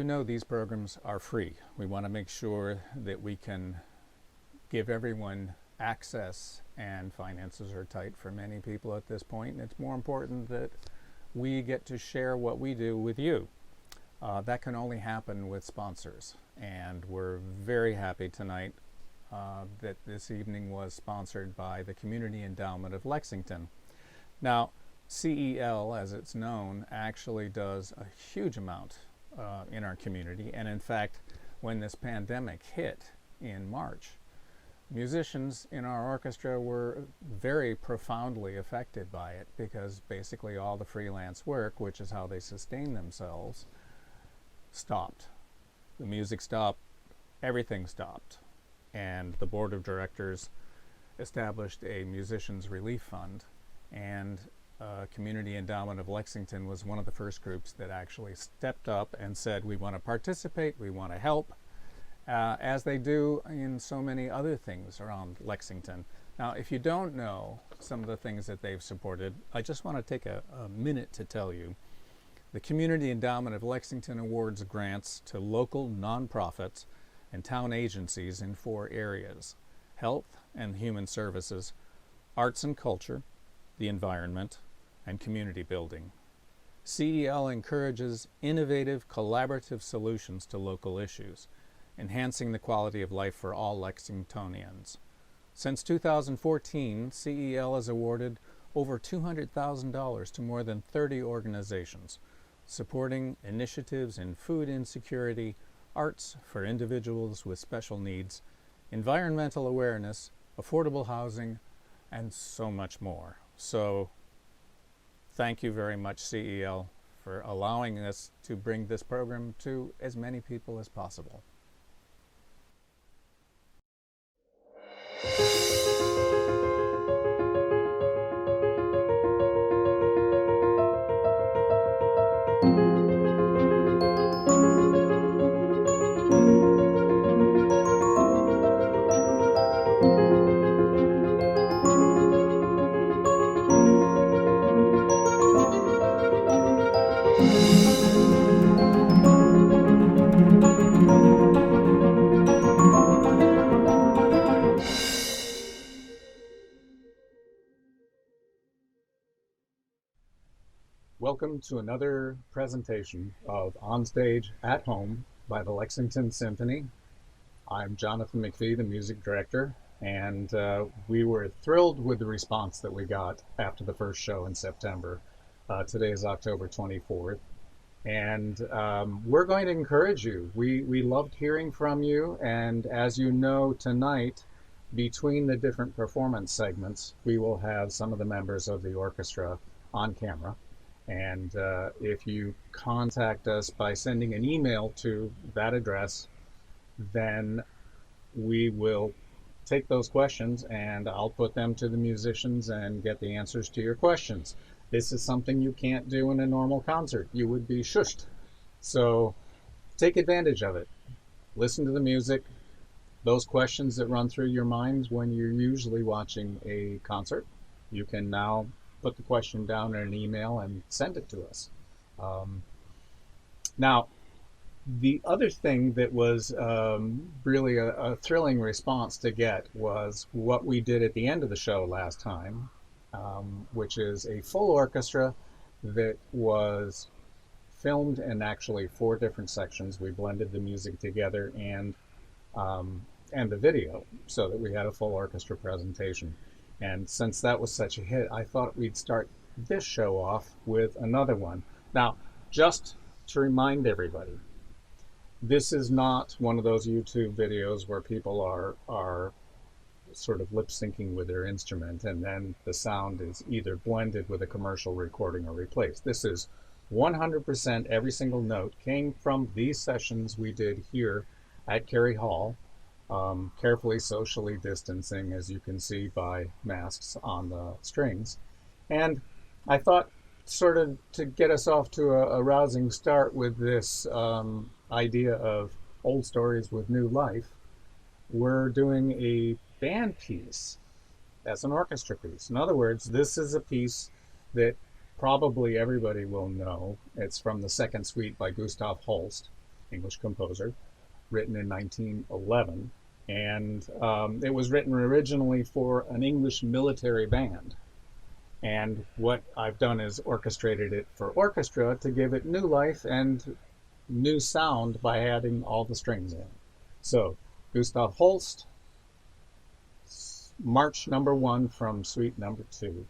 know, these programs are free. We want to make sure that we can give everyone access, and finances are tight for many people at this point, and it's more important that we get to share what we do with you. That can only happen with sponsors, and we're very happy tonight that this evening was sponsored by the Community Endowment of Lexington. Now, CEL, as it's known, actually does a huge amount in our community, and in fact, when this pandemic hit in March, musicians in our orchestra were very profoundly affected by it, because basically all the freelance work, which is how they sustain themselves, stopped. The music stopped, everything stopped, and the board of directors established a musicians relief fund, and Community Endowment of Lexington was one of the first groups that actually stepped up and said, we want to participate, we want to help, as they do in so many other things around Lexington. Now, if you don't know some of the things that they've supported, I just want to take a minute to tell you. The Community Endowment of Lexington awards grants to local nonprofits and town agencies in 4 areas: health and human services, arts and culture, the environment, and community building. CEL encourages innovative, collaborative solutions to local issues, enhancing the quality of life for all Lexingtonians. Since 2014, CEL has awarded over $200,000 to more than 30 organizations, supporting initiatives in food insecurity, arts for individuals with special needs, environmental awareness, affordable housing, and so much more. So, thank you very much, CEL, for allowing us to bring this program to as many people as possible. Welcome to another presentation of Onstage at Home by the Lexington Symphony. I'm Jonathan McPhee, the music director, and we were thrilled with the response that we got after the first show in September. Today is October 24th, and we're going to encourage you. We loved hearing from you, and as you know, tonight, between the different performance segments, we will have some of the members of the orchestra on camera. And if you contact us by sending an email to that address, then we will take those questions and I'll put them to the musicians and get the answers to your questions. This is something you can't do in a normal concert. You would be shushed. So take advantage of it. Listen to the music. Those questions that run through your minds when you're usually watching a concert, you can now put the question down in an email and send it to us. Now, the other thing that was really a thrilling response to get was what we did at the end of the show last time, which is a full orchestra that was filmed in actually 4 different sections. We blended the music together and the video so that we had a full orchestra presentation. And since that was such a hit, I thought we'd start this show off with another one. Now, just to remind everybody, this is not one of those YouTube videos where people are sort of lip-syncing with their instrument and then the sound is either blended with a commercial recording or replaced. This is 100% every single note came from these sessions we did here at Cary Hall. Carefully socially distancing, as you can see by masks on the strings. And I thought, sort of to get us off to a rousing start with this idea of old stories with new life, we're doing a band piece as an orchestra piece. In other words, this is a piece that probably everybody will know. It's from the Second Suite by Gustav Holst. English composer, written in 1911. And it was written originally for an English military band. And what I've done is orchestrated it for orchestra to give it new life and new sound by adding all the strings in. So, Gustav Holst, March number 1 from Suite number 2.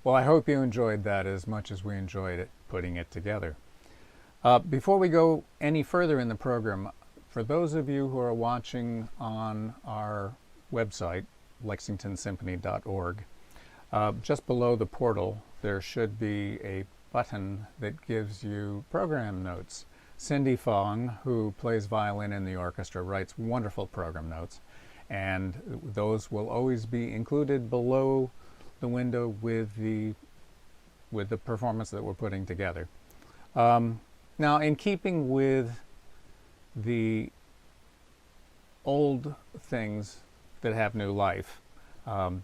Well, I hope you enjoyed that as much as we enjoyed it putting it together. Before we go any further in the program, for those of you who are watching on our website, lexingtonsymphony.org, just below the portal, there should be a button that gives you program notes. Cindy Fong, who plays violin in the orchestra, writes wonderful program notes, and those will always be included below the window with the performance that we're putting together. Now, in keeping with the old things that have new life,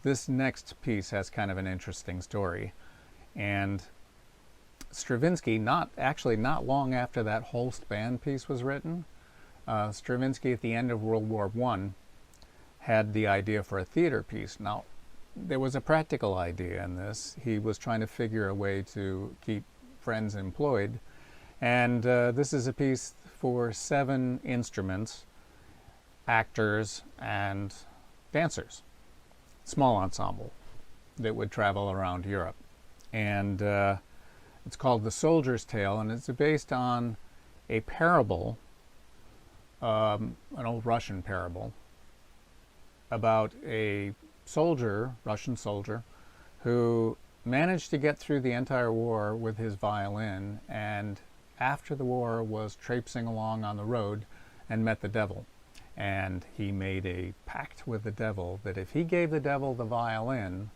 this next piece has kind of an interesting story. And Stravinsky, not long after that Holst band piece was written, Stravinsky at the end of World War I had the idea for a theater piece. Now, there was a practical idea in this. He was trying to figure a way to keep friends employed. And this is a piece for 7 instruments, actors, and dancers. Small ensemble that would travel around Europe. And it's called The Soldier's Tale, and it's based on a parable, an old Russian parable, about a soldier, Russian soldier, who managed to get through the entire war with his violin, and after the war was traipsing along on the road and met the devil. And he made a pact with the devil that if he gave the devil the violin,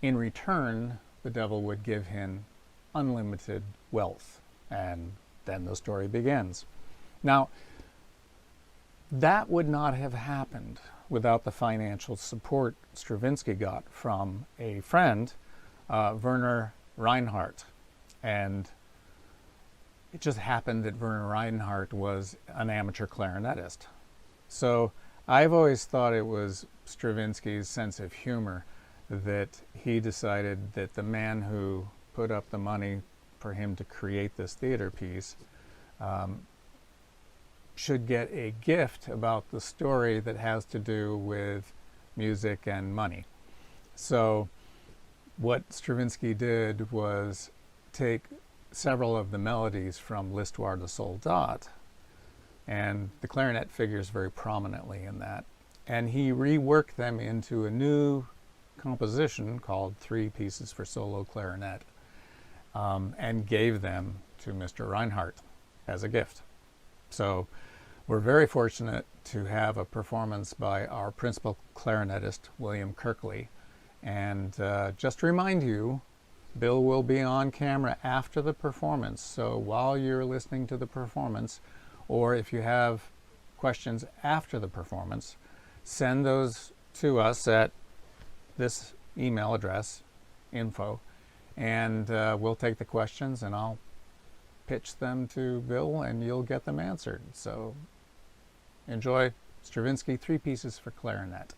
in return, the devil would give him unlimited wealth. And then the story begins. Now, that would not have happened without the financial support Stravinsky got from a friend, Werner Reinhardt. And it just happened that Werner Reinhardt was an amateur clarinetist. So I've always thought it was Stravinsky's sense of humor that he decided that the man who put up the money for him to create this theater piece should get a gift about the story that has to do with music and money. So what Stravinsky did was take several of the melodies from L'Histoire de Soldat, and the clarinet figures very prominently in that, and he reworked them into a new composition called 3 Pieces for Solo Clarinet, and gave them to Mr. Reinhardt as a gift. So we're very fortunate to have a performance by our principal clarinetist, William Kirkley. And just to remind you, Bill will be on camera after the performance. So while you're listening to the performance, or if you have questions after the performance, send those to us at this email address, info, and we'll take the questions and I'll pitch them to Bill and you'll get them answered. So enjoy Stravinsky 3 Pieces for Clarinet.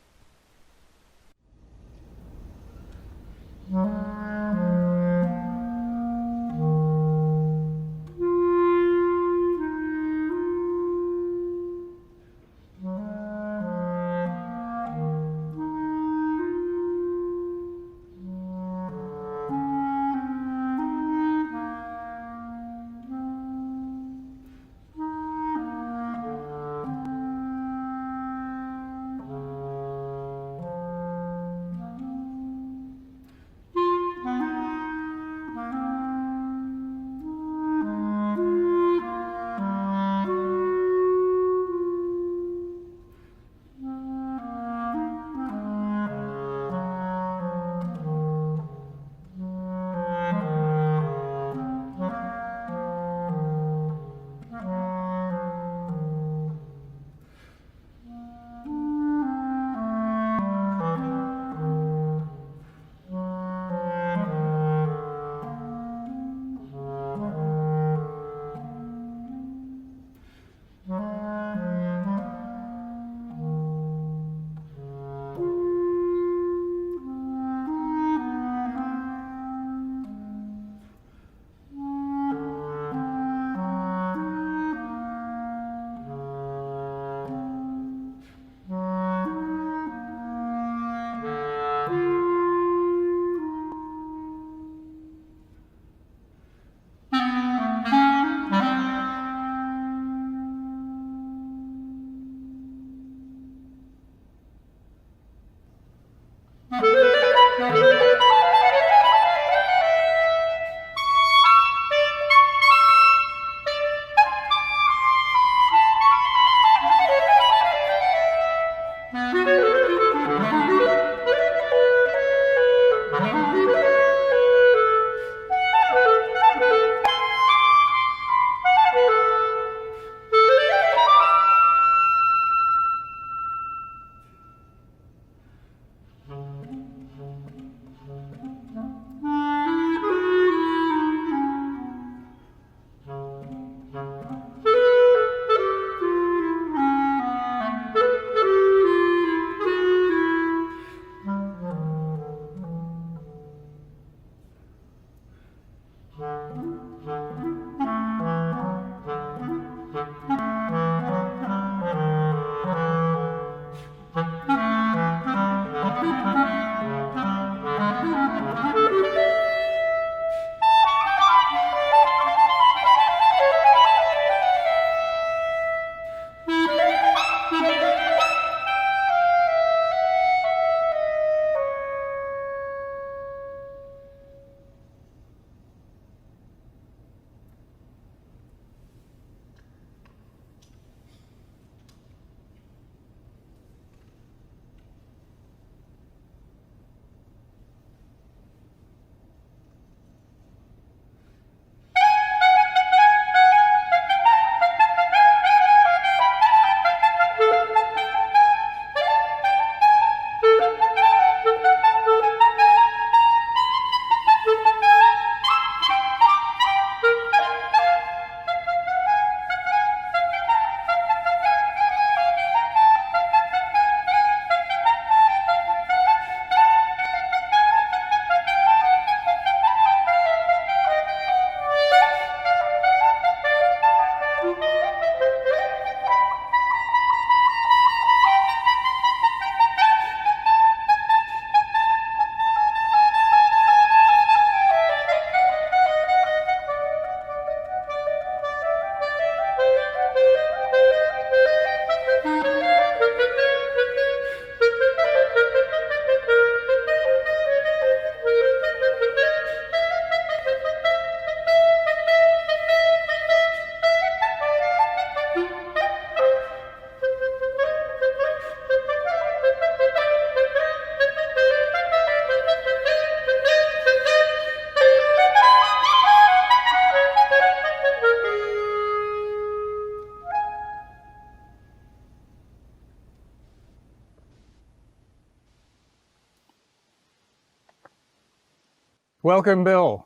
Welcome, Bill.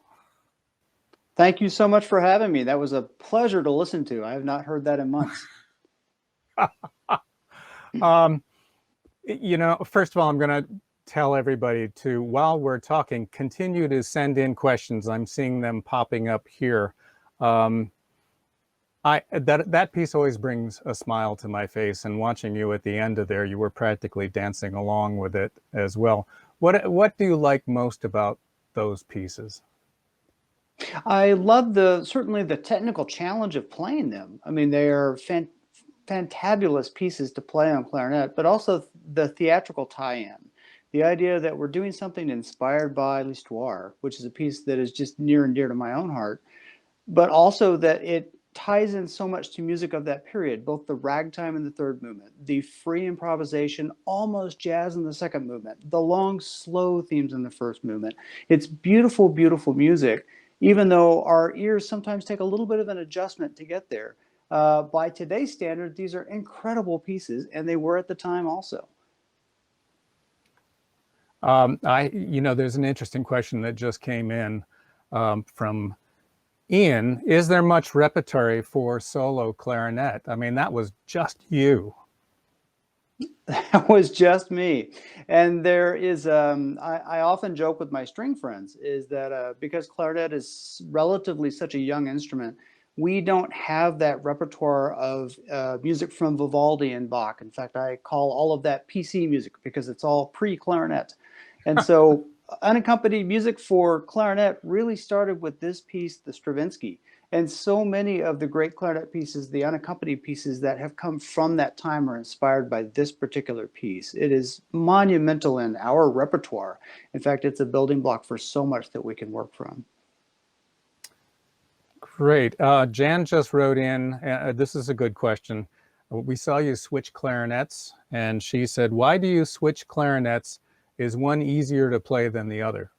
Thank you so much for having me. That was a pleasure to listen to. I have not heard that in months. First of all, I'm going to tell everybody to, while we're talking, continue to send in questions. I'm seeing them popping up here. That piece always brings a smile to my face, and watching you at the end of there, you were practically dancing along with it as well. What do you like most about those pieces? I love certainly the technical challenge of playing them. I mean, they are fantabulous pieces to play on clarinet, but also the theatrical tie-in. The idea that we're doing something inspired by L'Histoire, which is a piece that is just near and dear to my own heart, but also that it ties in so much to music of that period, both the ragtime in the third movement, the free improvisation, almost jazz in the second movement, the long, slow themes in the first movement. It's beautiful, beautiful music, even though our ears sometimes take a little bit of an adjustment to get there. By today's standard, these are incredible pieces, and they were at the time also. There's an interesting question that just came in from Ian. Is there much repertory for solo clarinet? I mean, that was just you. That was just me. And there is, I often joke with my string friends, is that because clarinet is relatively such a young instrument, we don't have that repertoire of music from Vivaldi and Bach. In fact, I call all of that PC music because it's all pre-clarinet. And so unaccompanied music for clarinet really started with this piece, the Stravinsky. And so many of the great clarinet pieces, the unaccompanied pieces that have come from that time are inspired by this particular piece. It is monumental in our repertoire. In fact, it's a building block for so much that we can work from. Great. Jan just wrote in, this is a good question. We saw you switch clarinets, and she said, why do you switch clarinets? Is one easier to play than the other?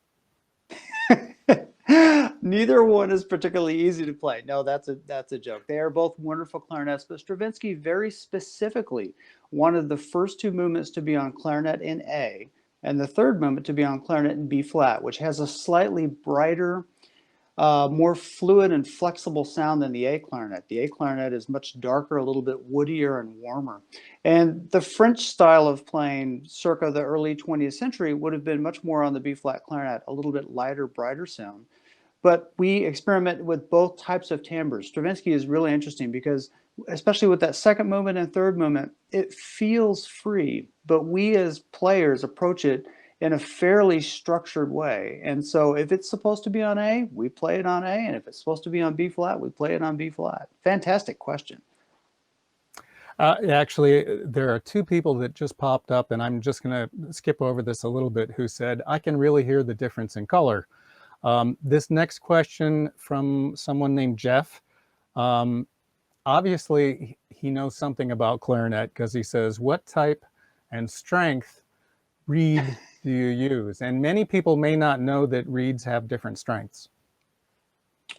Neither one is particularly easy to play. No, that's a joke. They are both wonderful clarinets, but Stravinsky very specifically wanted the first two movements to be on clarinet in A, and the third movement to be on clarinet in B flat, which has a slightly brighter, more fluid and flexible sound than the A clarinet. The A clarinet is much darker, a little bit woodier and warmer. And the French style of playing circa the early 20th century would have been much more on the B flat clarinet, a little bit lighter, brighter sound. But we experiment with both types of timbres. Stravinsky is really interesting because, especially with that second movement and third movement, it feels free, but we as players approach it in a fairly structured way. And so if it's supposed to be on A, we play it on A, and if it's supposed to be on B flat, we play it on B flat. Fantastic question. Actually, there are two people that just popped up, and I'm just going to skip over this a little bit, who said, I can really hear the difference in color. This next question from someone named Jeff, obviously he knows something about clarinet because he says, what type and strength reed do you use? And many people may not know that reeds have different strengths.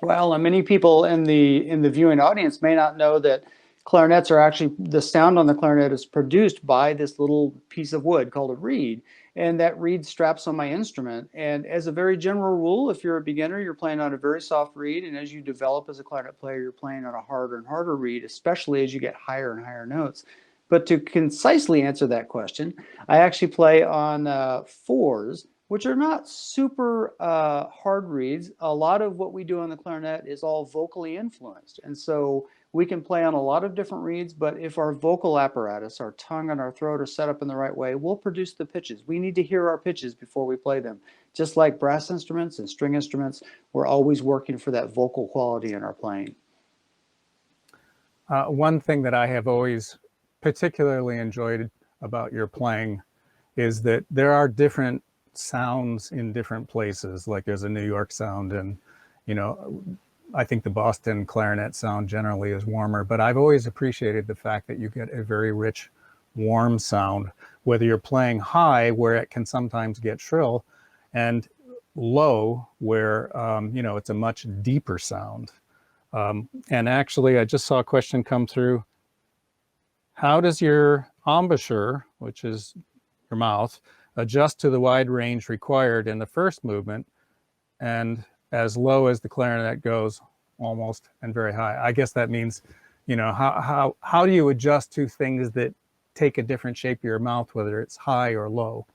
Well, and many people in the viewing audience may not know that clarinets are actually, the sound on the clarinet is produced by this little piece of wood called a reed, and that reed straps on my instrument. And as a very general rule, if you're a beginner, you're playing on a very soft reed, and as you develop as a clarinet player, you're playing on a harder and harder reed, especially as you get higher and higher notes. But to concisely answer that question, I actually play on fours, which are not super hard reeds. A lot of what we do on the clarinet is all vocally influenced. And so we can play on a lot of different reeds, but if our vocal apparatus, our tongue and our throat are set up in the right way, we'll produce the pitches. We need to hear our pitches before we play them. Just like brass instruments and string instruments, we're always working for that vocal quality in our playing. One thing that I have always particularly enjoyed about your playing is that there are different sounds in different places. Like there's a New York sound, and I think the Boston clarinet sound generally is warmer, but I've always appreciated the fact that you get a very rich, warm sound, whether you're playing high, where it can sometimes get shrill, and low, where it's a much deeper sound. And actually, I just saw a question come through. How does your embouchure, which is your mouth, adjust to the wide range required in the first movement and as low as the clarinet goes, almost, and very high. I guess that means, you know, how do you adjust to things that take a different shape of your mouth, whether it's high or low,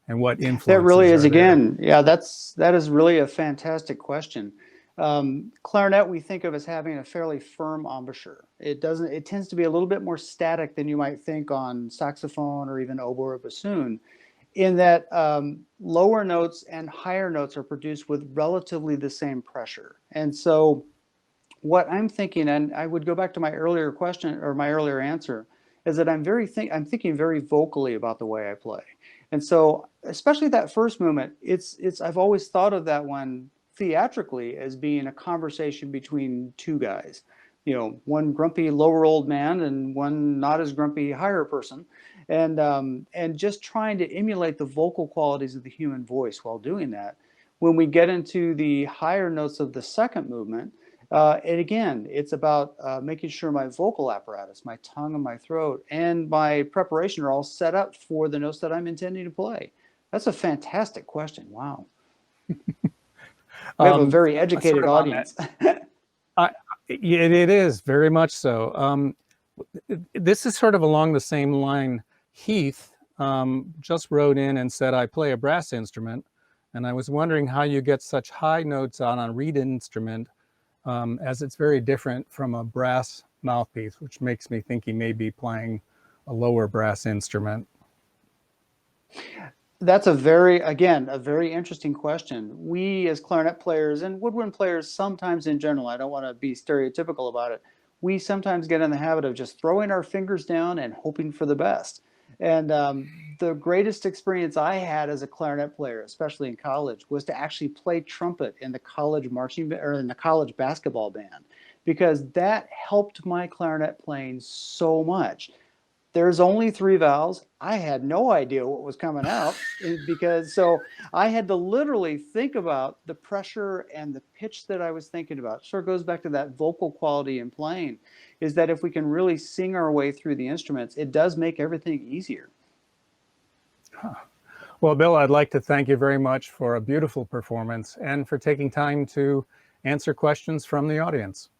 and what influences That really is, are there? again, yeah, that is really a fantastic question. Clarinet we think of as having a fairly firm embouchure. It tends to be a little bit more static than you might think on saxophone or even oboe or bassoon, in that lower notes and higher notes are produced with relatively the same pressure. And so what I'm thinking, and I would go back to my earlier question or my earlier answer, is that I'm thinking very vocally about the way I play. And so, especially that first movement, I've always thought of that one theatrically as being a conversation between two guys, you know, one grumpy lower old man and one not as grumpy higher person, and just trying to emulate the vocal qualities of the human voice while doing that. When we get into the higher notes of the second movement, and again, it's about making sure my vocal apparatus, my tongue and my throat, and my preparation are all set up for the notes that I'm intending to play. That's a fantastic question. Wow. We have a very educated sort of on that. audience. It is very much so. This is sort of along the same line. Heath just wrote in and said, I play a brass instrument, and I was wondering how you get such high notes on a reed instrument, as it's very different from a brass mouthpiece, which makes me think he may be playing a lower brass instrument. That's a very interesting question. We as clarinet players and woodwind players sometimes in general, I don't want to be stereotypical about it, we sometimes get in the habit of just throwing our fingers down and hoping for the best. And the greatest experience I had as a clarinet player, especially in college, was to actually play trumpet in the college in the college basketball band, because that helped my clarinet playing so much. There's only three vowels. I had no idea what was coming out because so I had to literally think about the pressure and the pitch that I was thinking about. Sort of goes back to that vocal quality in playing, is that if we can really sing our way through the instruments, it does make everything easier. Huh. Well, Bill, I'd like to thank you very much for a beautiful performance and for taking time to answer questions from the audience.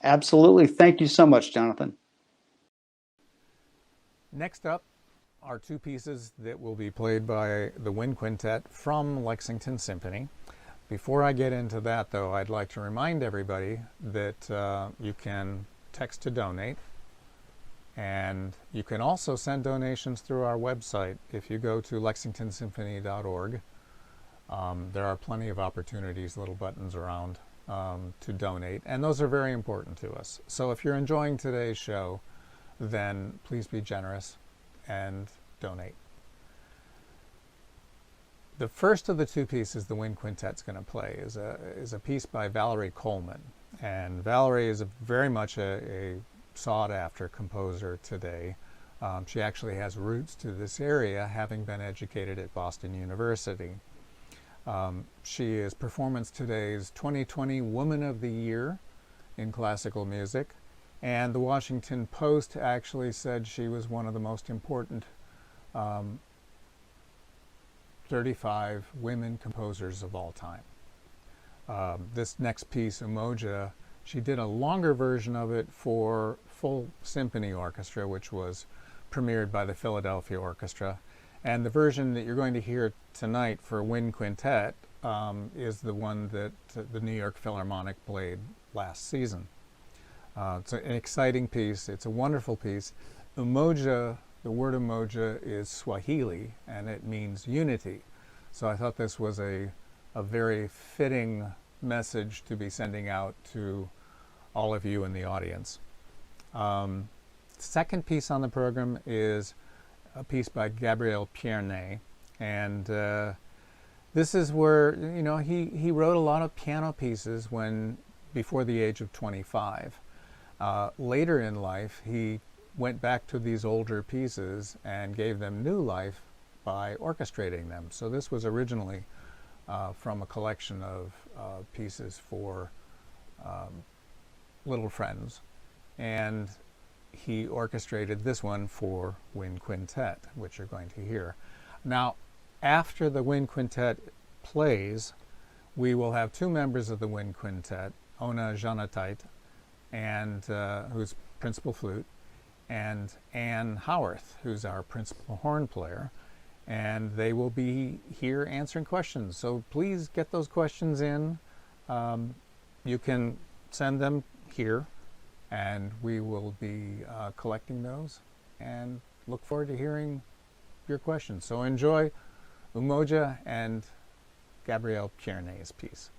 Absolutely. Thank you so much, Jonathan. Next up are two pieces that will be played by the Wind Quintet from Lexington Symphony. Before I get into that, though, I'd like to remind everybody that you can text to donate, and you can also send donations through our website. If you go to lexingtonsymphony.org, there are plenty of opportunities, little buttons around to donate, and those are very important to us. So if you're enjoying today's show, then please be generous and donate. The first of the two pieces the Wind Quintet's going to play is a piece by Valerie Coleman. And Valerie is very much a sought-after composer today. She actually has roots to this area, having been educated at Boston University. She is Performance Today's 2020 Woman of the Year in classical music. And the Washington Post actually said she was one of the most important 35 women composers of all time. This next piece, Umoja, she did a longer version of it for full symphony orchestra, which was premiered by the Philadelphia Orchestra. And the version that you're going to hear tonight for Wind Quintet is the one that the New York Philharmonic played last season. It's an exciting piece. It's a wonderful piece. Umoja, the word Umoja is Swahili, and it means unity. So I thought this was a very fitting message to be sending out to all of you in the audience. Second piece on the program is a piece by Gabriel Pierné, and this is where, you know, he wrote a lot of piano pieces before the age of 25. Later in life, he went back to these older pieces and gave them new life by orchestrating them. So this was originally from a collection of pieces for little friends, and he orchestrated this one for Wind Quintet, which you're going to hear. Now, after the Wind Quintet plays, we will have two members of the wind quintet, Ona Janatait, and who's principal flute, and Anne Howarth, who's our principal horn player, and they will be here answering questions. So please get those questions in. You can send them here, and we will be collecting those and look forward to hearing your questions. So enjoy Umoja and Gabriel Pierné's piece.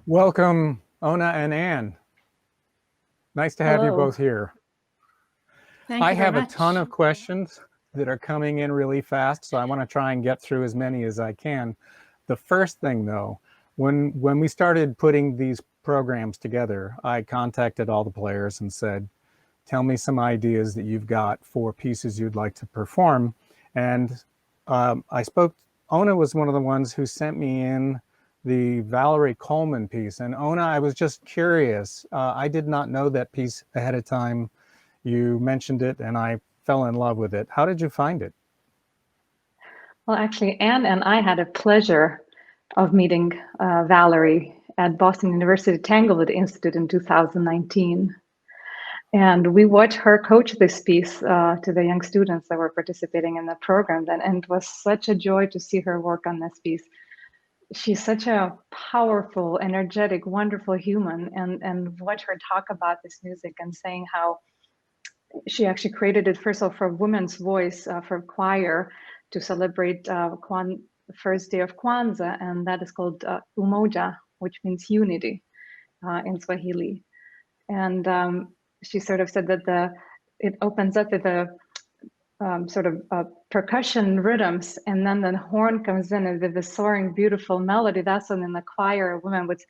Welcome, Ona and Anne. Nice to have you Hello. both here. Thank I you very have a much. ton of questions that are coming in really fast, so I want to try and get through as many as I can. The first thing, though, when we started putting these programs together, I contacted all the players and said, tell me some ideas that you've got for pieces you'd like to perform. And I spoke, Ona was one of the ones who sent me in the Valerie Coleman piece. And Ona, I was just curious. I did not know that piece ahead of time. You mentioned it and I fell in love with it. How did you find it? Well, actually, Anne and I had a pleasure of meeting Valerie at Boston University Tanglewood Institute in 2019. And we watched her coach this piece to the young students that were participating in the program. And it was such a joy to see her work on this piece. She's such a powerful, energetic, wonderful human. And watch her talk about this music and saying how she actually created it first of all for women's voice, for choir, to celebrate first day of Kwanzaa, and that is called Umoja, which means unity in Swahili. And she sort of said that it opens up with the sort of percussion rhythms, and then the horn comes in and with the soaring, beautiful melody. That's when in the choir, women would,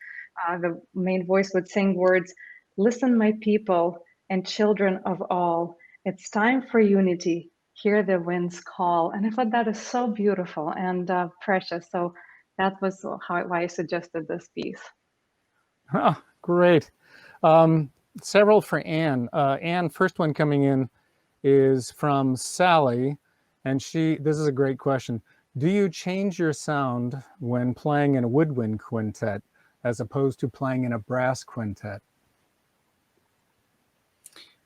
the main voice would sing words, "Listen, my people and children of all, it's time for unity. Hear the winds call." And I thought that is so beautiful and precious. So that was why I suggested this piece. Oh, great. Several for Anne. Anne, first one coming in is from Sally, and this is a great question. Do you change your sound when playing in a woodwind quintet as opposed to playing in a brass quintet?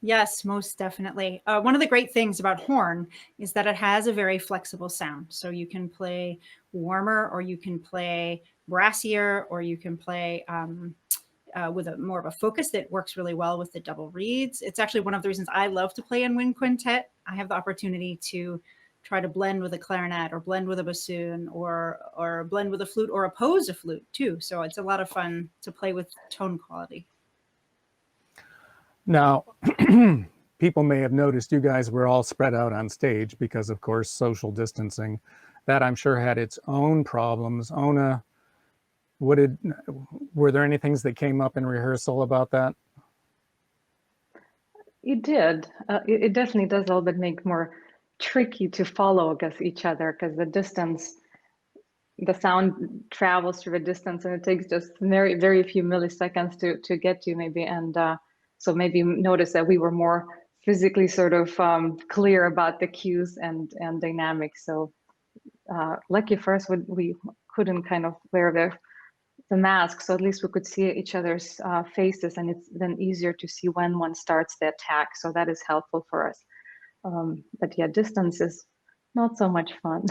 Yes, most definitely. One of the great things about horn is that it has a very flexible sound. So you can play warmer, or you can play brassier, or you can play with a more of a focus that works really well with the double reeds. It's actually one of the reasons I love to play in wind quintet. I have the opportunity to try to blend with a clarinet, or blend with a bassoon, or blend with a flute, or oppose a flute too. So it's a lot of fun to play with tone quality. Now, people may have noticed you guys were all spread out on stage because, of course, social distancing. That I'm sure had its own problems. Ona, were there any things that came up in rehearsal about that? It did. It definitely does a little bit make more tricky to follow, I guess, each other, because the distance, the sound travels through a distance, and it takes just very, very few milliseconds to get to maybe. And so maybe notice that we were more physically sort of clear about the cues and dynamics. So lucky for us, we couldn't kind of wear the mask, so at least we could see each other's faces, and it's then easier to see when one starts the attack. So that is helpful for us. But yeah, distance is not so much fun.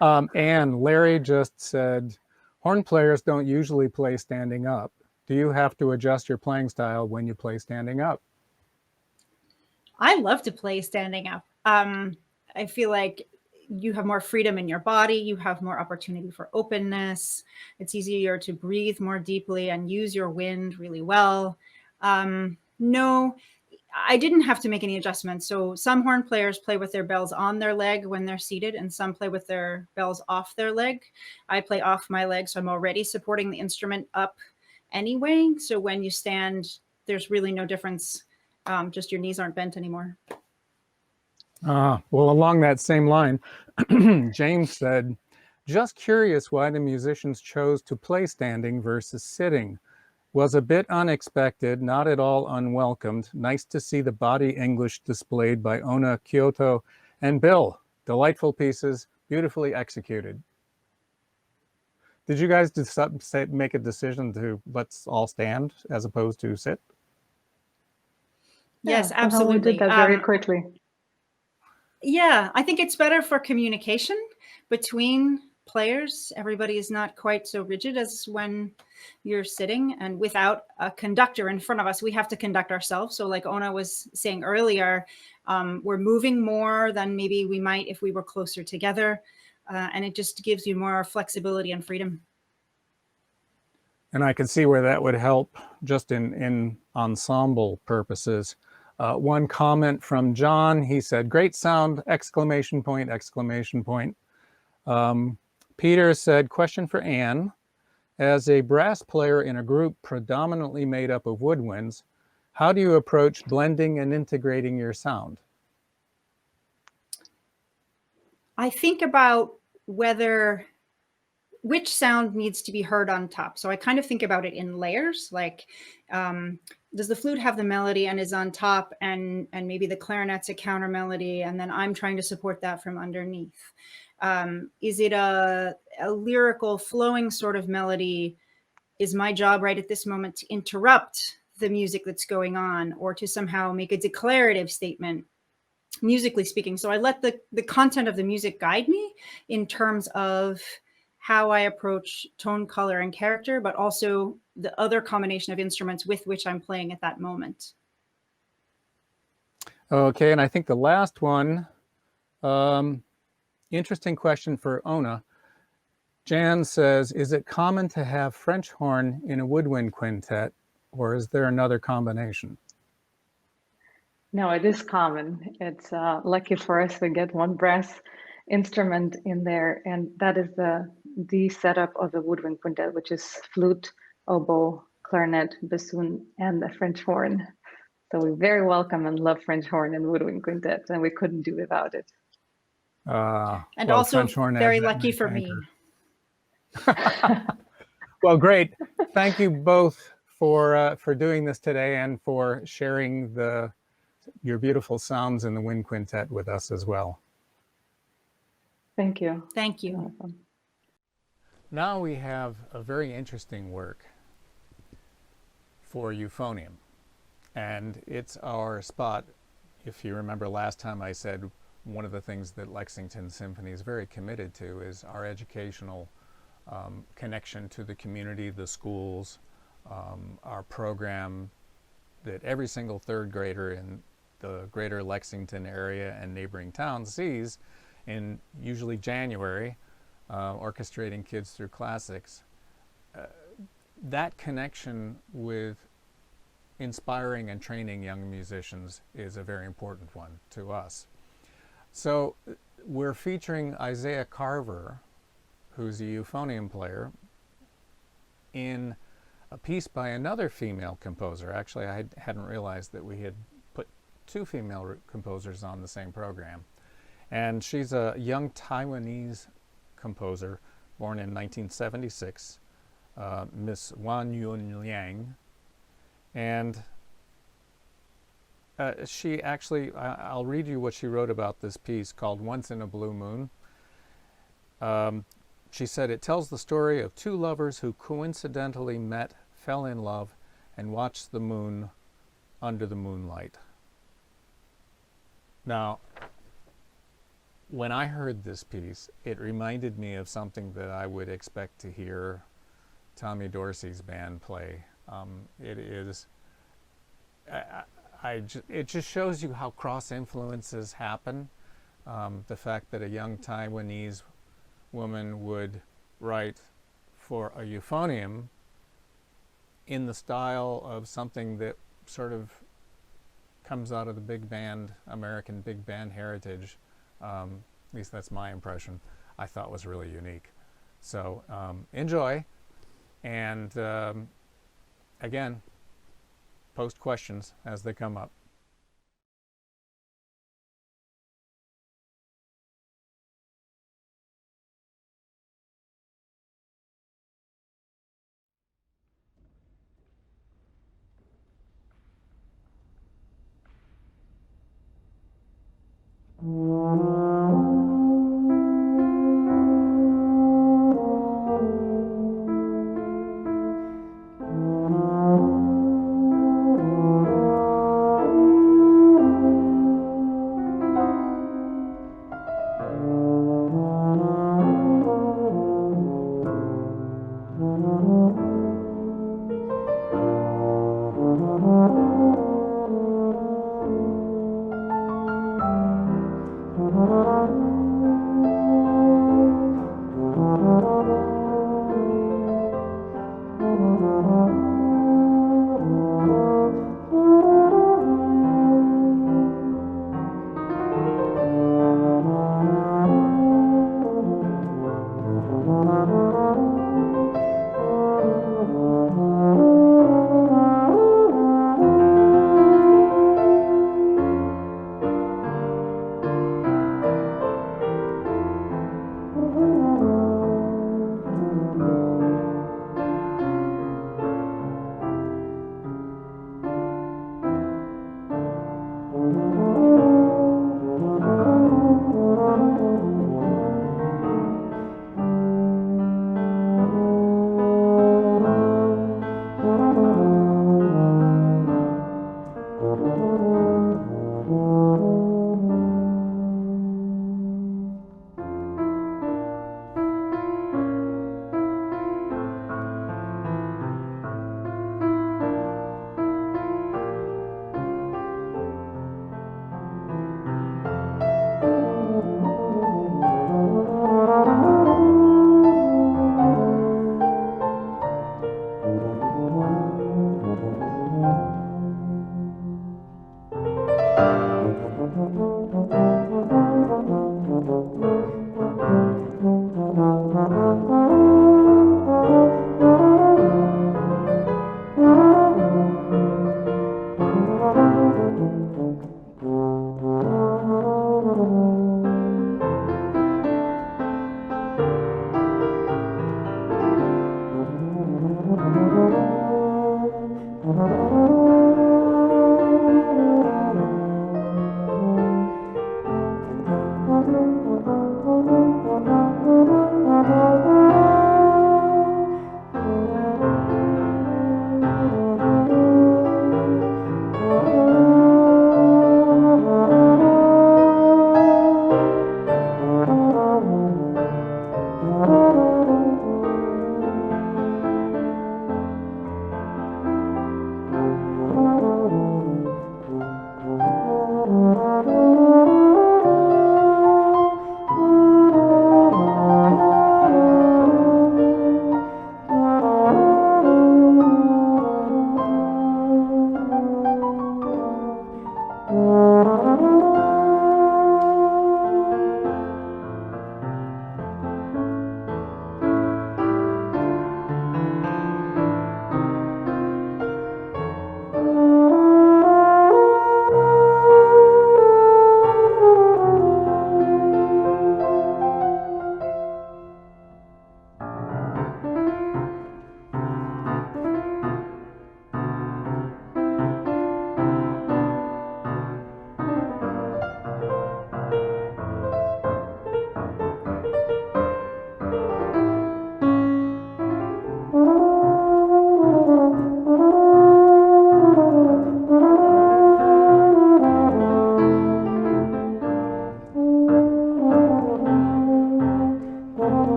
And Larry just said, horn players don't usually play standing up. Do you have to adjust your playing style when you play standing up? I love to play standing up. I feel like you have more freedom in your body. You have more opportunity for openness. It's easier to breathe more deeply and use your wind really well. No, I didn't have to make any adjustments. So some horn players play with their bells on their leg when they're seated, and some play with their bells off their leg. I play off my leg, so I'm already supporting the instrument up anyway. So when you stand, there's really no difference. Just your knees aren't bent anymore. Well, along that same line, James said, just curious why the musicians chose to play standing versus sitting. Was a bit unexpected, not at all unwelcomed. Nice to see the body English displayed by Ona, Kyoto, and Bill. Delightful pieces, beautifully executed. Did you guys make a decision to let's all stand as opposed to sit? Yes, Yeah, absolutely. we did that very quickly. Yeah, I think it's better for communication between players. Everybody is not quite so rigid as when you're sitting, and without a conductor in front of us, we have to conduct ourselves. So like Ona was saying earlier, we're moving more than maybe we might if we were closer together. And it just gives you more flexibility and freedom. And I can see where that would help just in ensemble purposes. One comment from John, he said, great sound, exclamation point, exclamation point. Peter said, question for Anne. As a brass player in a group predominantly made up of woodwinds, how do you approach blending and integrating your sound? I think about which sound needs to be heard on top. So I kind of think about it in layers, like does the flute have the melody and is on top, and maybe the clarinet's a counter melody, and then I'm trying to support that from underneath. Is it a lyrical flowing sort of melody? Is my job right at this moment to interrupt the music that's going on, or to somehow make a declarative statement, musically speaking? So I let the content of the music guide me in terms of how I approach tone, color, and character, but also the other combination of instruments with which I'm playing at that moment. Okay, and I think the last one, interesting question for Ona. Jan says, is it common to have French horn in a woodwind quintet, or is there another combination? No, it is common. It's lucky for us we get one brass instrument in there, and that is the setup of the woodwind quintet, which is flute, oboe, clarinet, bassoon, and the French horn. So we very welcome and love French horn and woodwind quintet, and we couldn't do without it. And well, also French horn very lucky for me. Well, great. Thank you both for doing this today and for sharing your beautiful sounds in the wind quintet with us as well. Thank you. Thank you. Awesome. Now we have a very interesting work for euphonium, and it's our spot. If you remember last time I said one of the things that Lexington Symphony is very committed to is our educational connection to the community, the schools, our program that every single third grader in the greater Lexington area and neighboring towns sees in usually January, orchestrating kids through classics. That connection with inspiring and training young musicians is a very important one to us. So we're featuring Isaiah Carver, who's a euphonium player, in a piece by another female composer. Actually, I hadn't realized that we had put two female composers on the same program. And she's a young Taiwanese composer born in 1976, Miss Wan-Yun Liang. And she actually, I'll read you what she wrote about this piece called Once in a Blue Moon. She said, it tells the story of two lovers who coincidentally met, fell in love, and watched the moon under the moonlight. Now, when I heard this piece, it reminded me of something that I would expect to hear Tommy Dorsey's band play. It just shows you how cross influences happen. The fact that a young Taiwanese woman would write for a euphonium in the style of something that sort of comes out of the big band, American big band heritage, at least that's my impression, I thought was really unique. So enjoy, and again, post questions as they come up.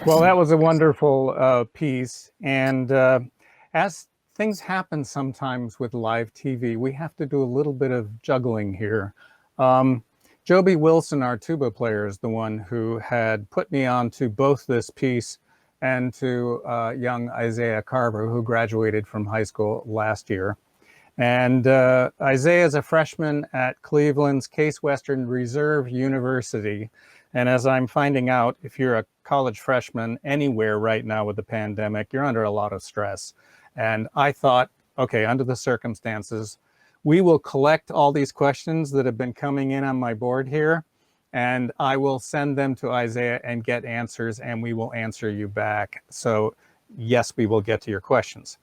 Well, that was a wonderful piece. And as things happen sometimes with live TV, we have to do a little bit of juggling here. Joby Wilson, our tuba player, is the one who had put me on to both this piece and to young Isaiah Carver, who graduated from high school last year. And Isaiah is a freshman at Cleveland's Case Western Reserve University. And as I'm finding out, if you're a college freshman anywhere right now with the pandemic, you're under a lot of stress. And I thought, okay, under the circumstances, we will collect all these questions that have been coming in on my board here, and I will send them to Isaiah and get answers, and we will answer you back. So yes, we will get to your questions.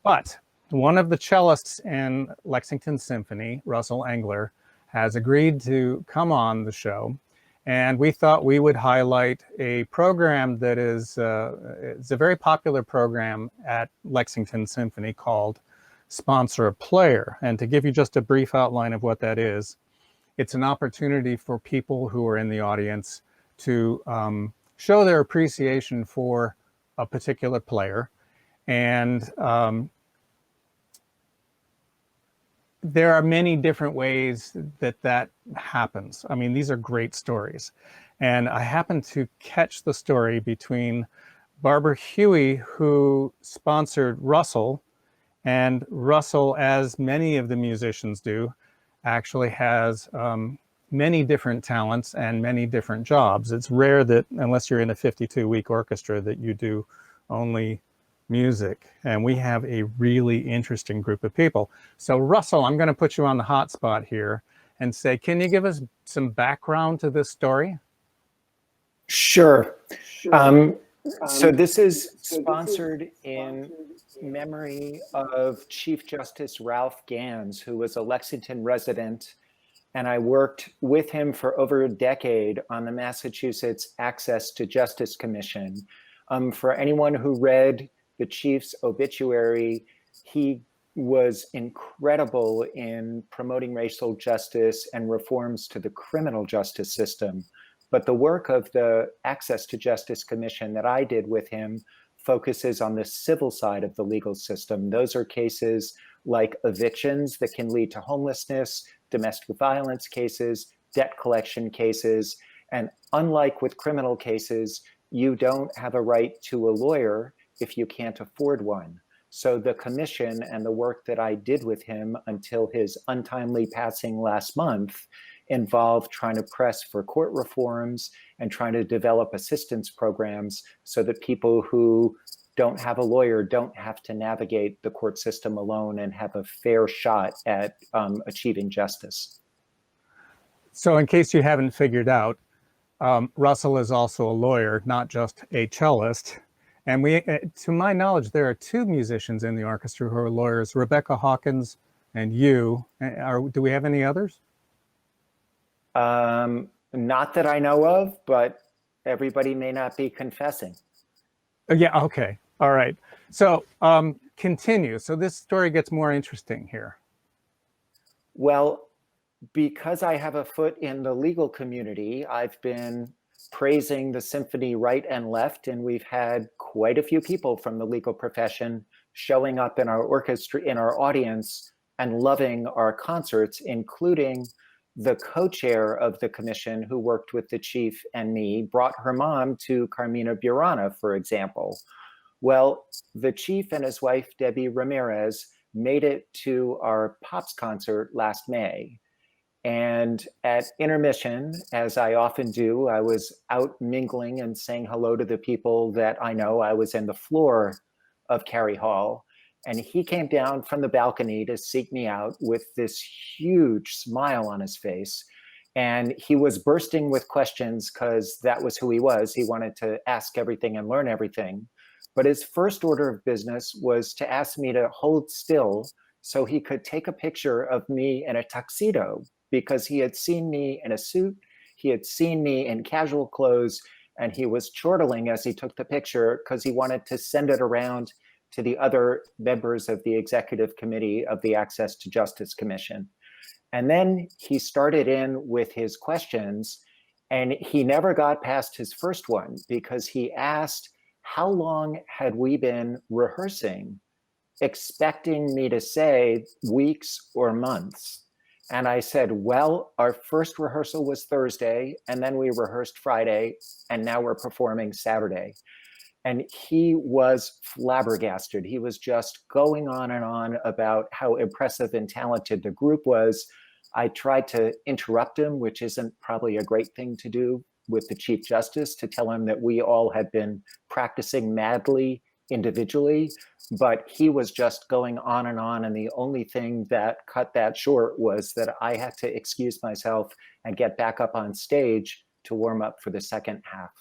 But one of the cellists in Lexington Symphony, Russell Engler, has agreed to come on the show. And we thought we would highlight a program that is it's a very popular program at Lexington Symphony called Sponsor a Player. And to give you just a brief outline of what that is, it's an opportunity for people who are in the audience to show their appreciation for a particular player. And there are many different ways that that happens. I mean, these are great stories. And I happened to catch the story between Barbara Huey, who sponsored Russell, and Russell, as many of the musicians do, actually has many different talents and many different jobs. It's rare that, unless you're in a 52-week orchestra, that you do only music. And we have a really interesting group of people. So Russell, I'm going to put you on the hot spot here and say, can you give us some background to this story? Sure. So this is sponsored in memory of Chief Justice Ralph Gans, who was a Lexington resident, and I worked with him for over a decade on the Massachusetts Access to Justice Commission. For anyone who read the chief's obituary, he was incredible in promoting racial justice and reforms to the criminal justice system. But the work of the Access to Justice Commission that I did with him focuses on the civil side of the legal system. Those are cases like evictions that can lead to homelessness, domestic violence cases, debt collection cases. And unlike with criminal cases, you don't have a right to a lawyer if you can't afford one. So the commission and the work that I did with him until his untimely passing last month involved trying to press for court reforms and trying to develop assistance programs so that people who don't have a lawyer don't have to navigate the court system alone and have a fair shot at achieving justice. So in case you haven't figured out, Russell is also a lawyer, not just a cellist. And we, to my knowledge, there are two musicians in the orchestra who are lawyers, Rebecca Hawkins and you. Do we have any others? Not that I know of, but everybody may not be confessing. Yeah, okay. All right. So continue. So this story gets more interesting here. Well, because I have a foot in the legal community, I've been praising the symphony right and left, and we've had quite a few people from the legal profession showing up in our orchestra, in our audience, and loving our concerts, including the co-chair of the commission who worked with the chief and me, brought her mom to Carmina Burana, for example. Well, the chief and his wife, Debbie Ramirez, made it to our Pops concert last May. And at intermission, as I often do, I was out mingling and saying hello to the people that I know. I was in the floor of Carey Hall, and he came down from the balcony to seek me out with this huge smile on his face. And he was bursting with questions because that was who he was. He wanted to ask everything and learn everything. But his first order of business was to ask me to hold still so he could take a picture of me in a tuxedo, because he had seen me in a suit, he had seen me in casual clothes, and he was chortling as he took the picture because he wanted to send it around to the other members of the executive committee of the Access to Justice Commission. And then he started in with his questions, and he never got past his first one because he asked, how long had we been rehearsing, expecting me to say weeks or months? And I said, well, our first rehearsal was Thursday, and then we rehearsed Friday, and now we're performing Saturday. And he was flabbergasted. He was just going on and on about how impressive and talented the group was. I tried to interrupt him, which isn't probably a great thing to do with the Chief Justice, to tell him that we all had been practicing madly individually, but he was just going on, and the only thing that cut that short was that I had to excuse myself and get back up on stage to warm up for the second half.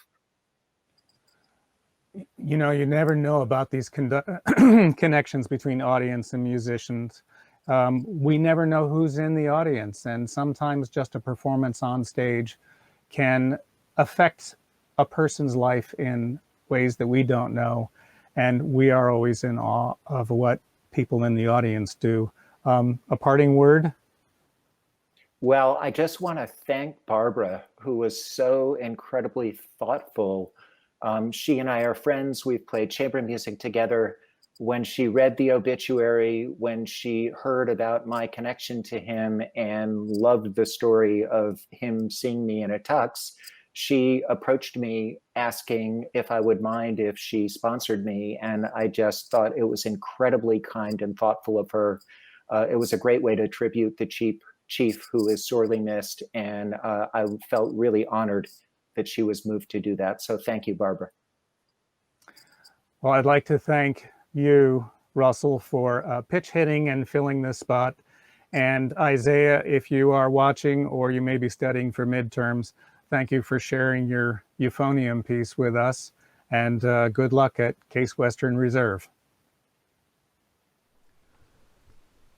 You know, you never know about these connections between audience and musicians. We never know who's in the audience, and sometimes just a performance on stage can affect a person's life in ways that we don't know. And we are always in awe of what people in the audience do. A parting word? Well, I just want to thank Barbara, who was so incredibly thoughtful. She and I are friends. We've played chamber music together. When she read the obituary, when she heard about my connection to him and loved the story of him seeing me in a tux, she approached me asking if I would mind if she sponsored me. And I just thought it was incredibly kind and thoughtful of her. It was a great way to tribute the chief who is sorely missed. And I felt really honored that she was moved to do that. So thank you, Barbara. Well, I'd like to thank you, Russell, for pitch hitting and filling this spot. And Isaiah, if you are watching or you may be studying for midterms, thank you for sharing your euphonium piece with us, and good luck at Case Western Reserve.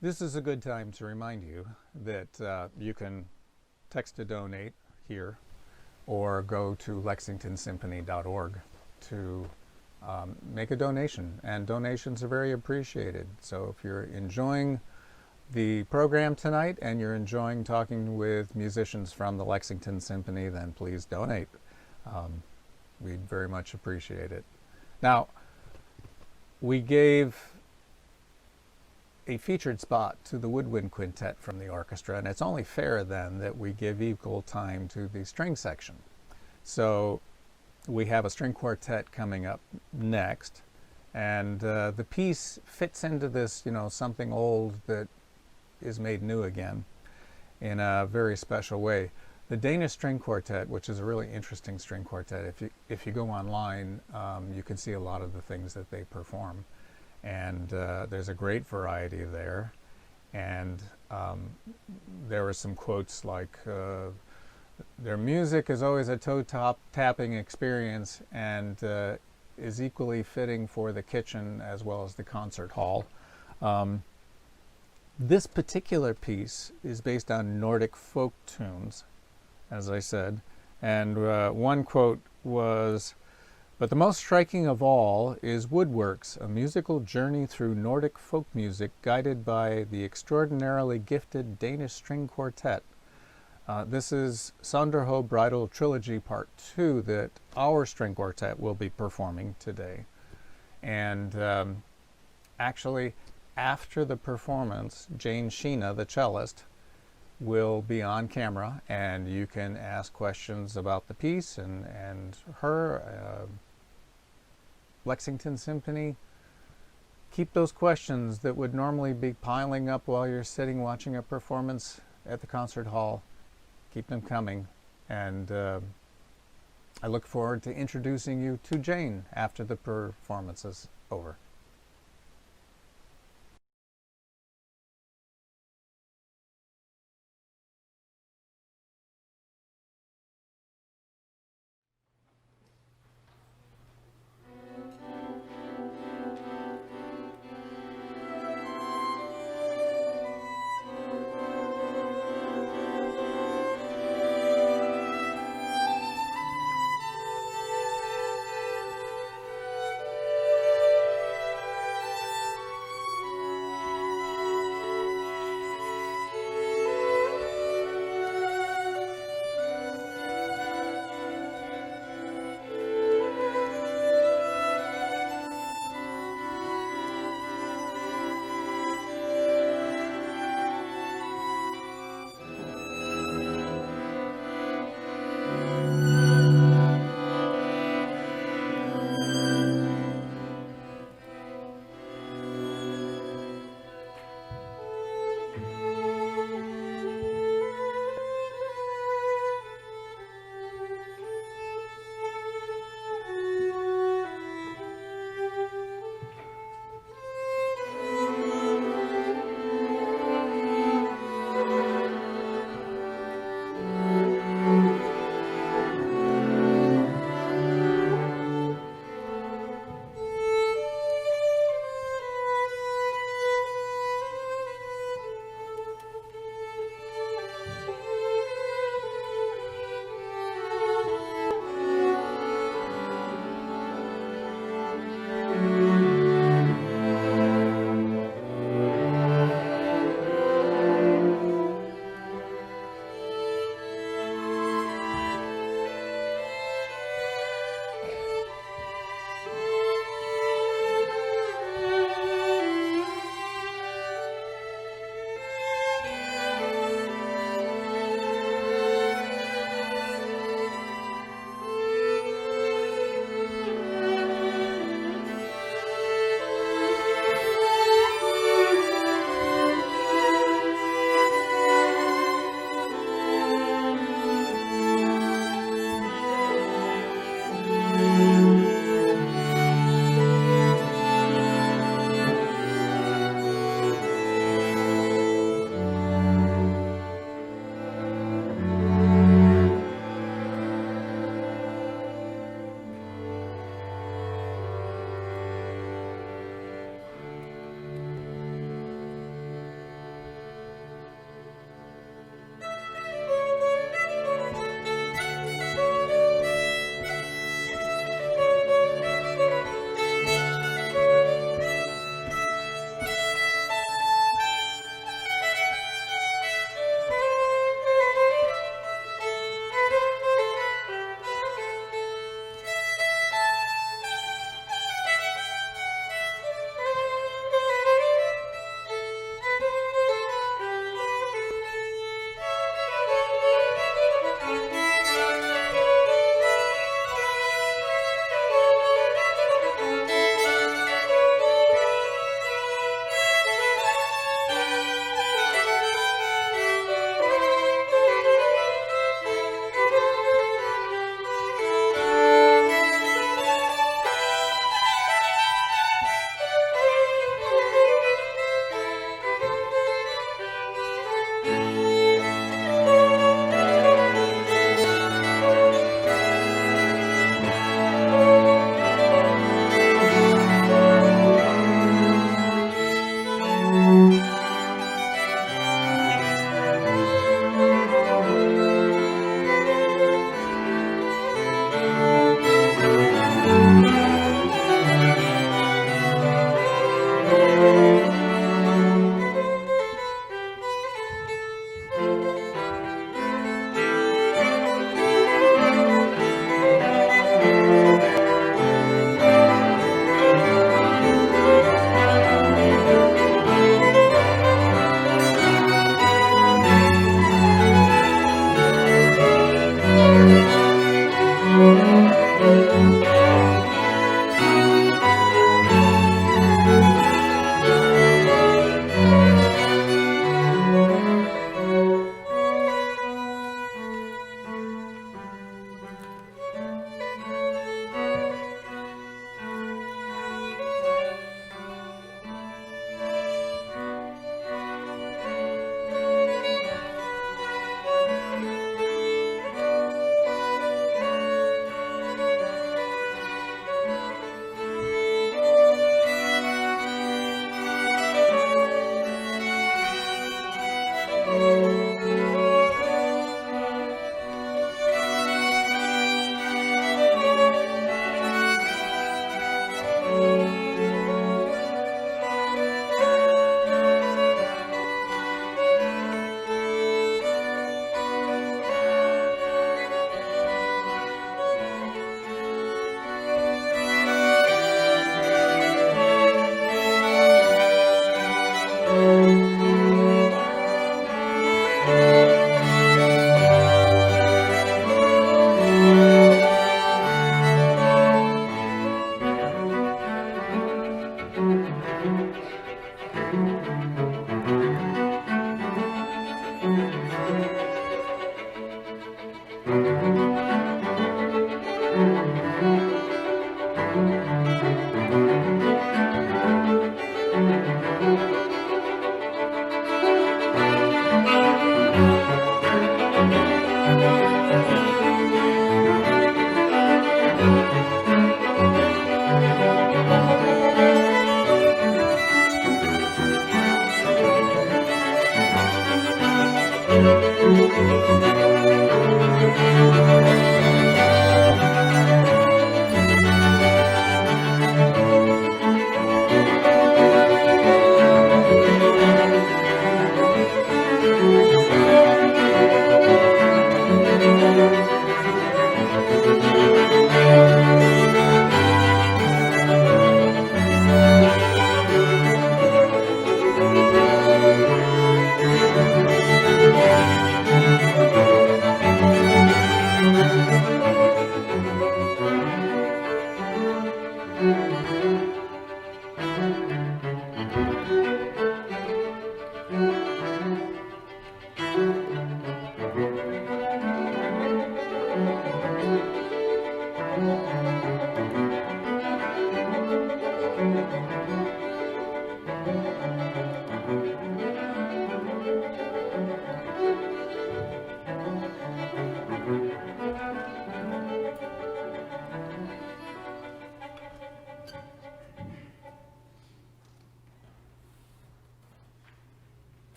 This is a good time to remind you that you can text to donate here or go to lexingtonsymphony.org to make a donation, and donations are very appreciated. So if you're enjoying the program tonight and you're enjoying talking with musicians from the Lexington Symphony, then please donate. We'd very much appreciate it. Now, we gave a featured spot to the Woodwind Quintet from the orchestra, and it's only fair then that we give equal time to the string section. So we have a string quartet coming up next, and the piece fits into this, you know, something old that is made new again in a very special way. The Danish String Quartet, which is a really interesting string quartet, if you go online, you can see a lot of the things that they perform, and there's a great variety there. And there were some quotes like, their music is always a toe-tapping experience and is equally fitting for the kitchen as well as the concert hall. This particular piece is based on Nordic folk tunes, as I said, and one quote was, "But the most striking of all is Woodworks, a musical journey through Nordic folk music guided by the extraordinarily gifted Danish String Quartet." This is Sonderho Bridal Trilogy Part 2 that our string quartet will be performing today. And actually, after the performance, Jane Sheena, the cellist, will be on camera, and you can ask questions about the piece and her. Lexington Symphony, keep those questions that would normally be piling up while you're sitting watching a performance at the concert hall. Keep them coming, and I look forward to introducing you to Jane after the performance is over.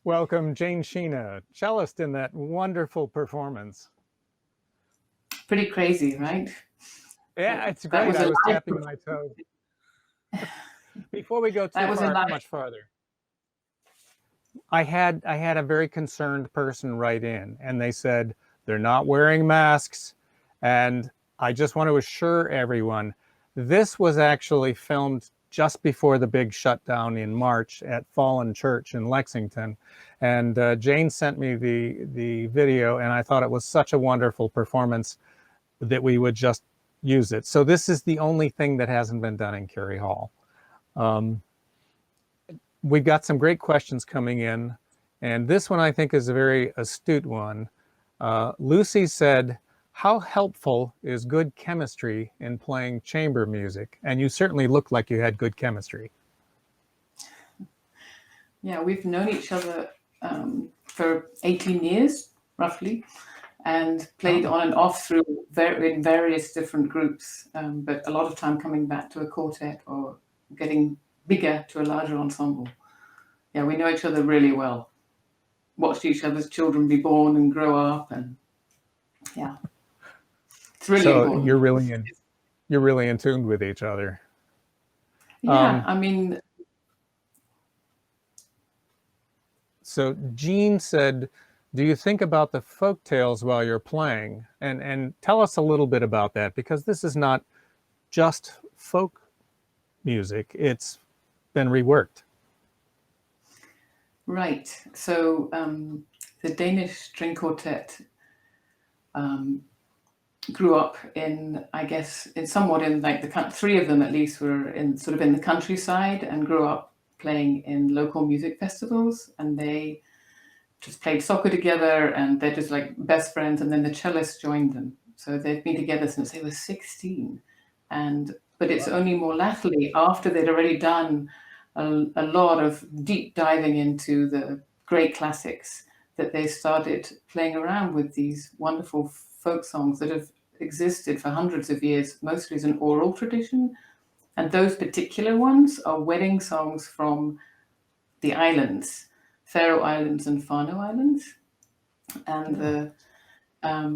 Welcome, Jane Sheena, cellist in that wonderful performance. Pretty crazy, right? Yeah, it's That great. was I a was live tapping my toe. Before we go That was much farther, I had a very concerned person write in, and they said they're not wearing masks, and I just want to assure everyone, this was actually filmed just before the big shutdown in March at Fallen Church in Lexington. And Jane sent me the video, and I thought it was such a wonderful performance that we would just use it. So this is the only thing that hasn't been done in Curie Hall. We've got some great questions coming in, and this one I think is a very astute one. Lucy said, how helpful is good chemistry in playing chamber music? And you certainly looked like you had good chemistry. Yeah, we've known each other for 18 years, roughly, and played on and off through in various different groups, but a lot of time coming back to a quartet or getting bigger to a larger ensemble. Yeah, we know each other really well. Watched each other's children be born and grow up, and yeah. Really so important. you're really in tune with each other. Yeah, I mean. So Jean said, do you think about the folk tales while you're playing? And tell us a little bit about that, because this is not just folk music, it's been reworked. Right. So the Danish String Quartet grew up in, I guess, somewhat in like three of them at least were in sort of in the countryside and grew up playing in local music festivals, and they just played soccer together, and they're just like best friends. And then the cellist joined them, so they've been together since they were 16. But it's only more latterly, after they'd already done a lot of deep diving into the great classics, that they started playing around with these wonderful folk songs that have existed for hundreds of years, mostly as an oral tradition. And those particular ones are wedding songs from the islands, Faroe Islands and Farno Islands. And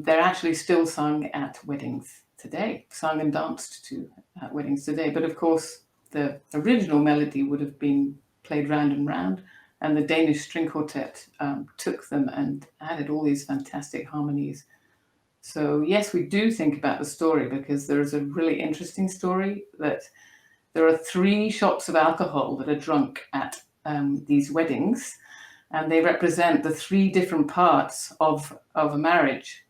they're actually still sung at weddings today, sung and danced to at weddings today. But of course, the original melody would have been played round and round, and the Danish String Quartet took them and added all these fantastic harmonies. So yes, we do think about the story, because there's a really interesting story that there are 3 shots of alcohol that are drunk at these weddings, and they represent the 3 different parts of a marriage: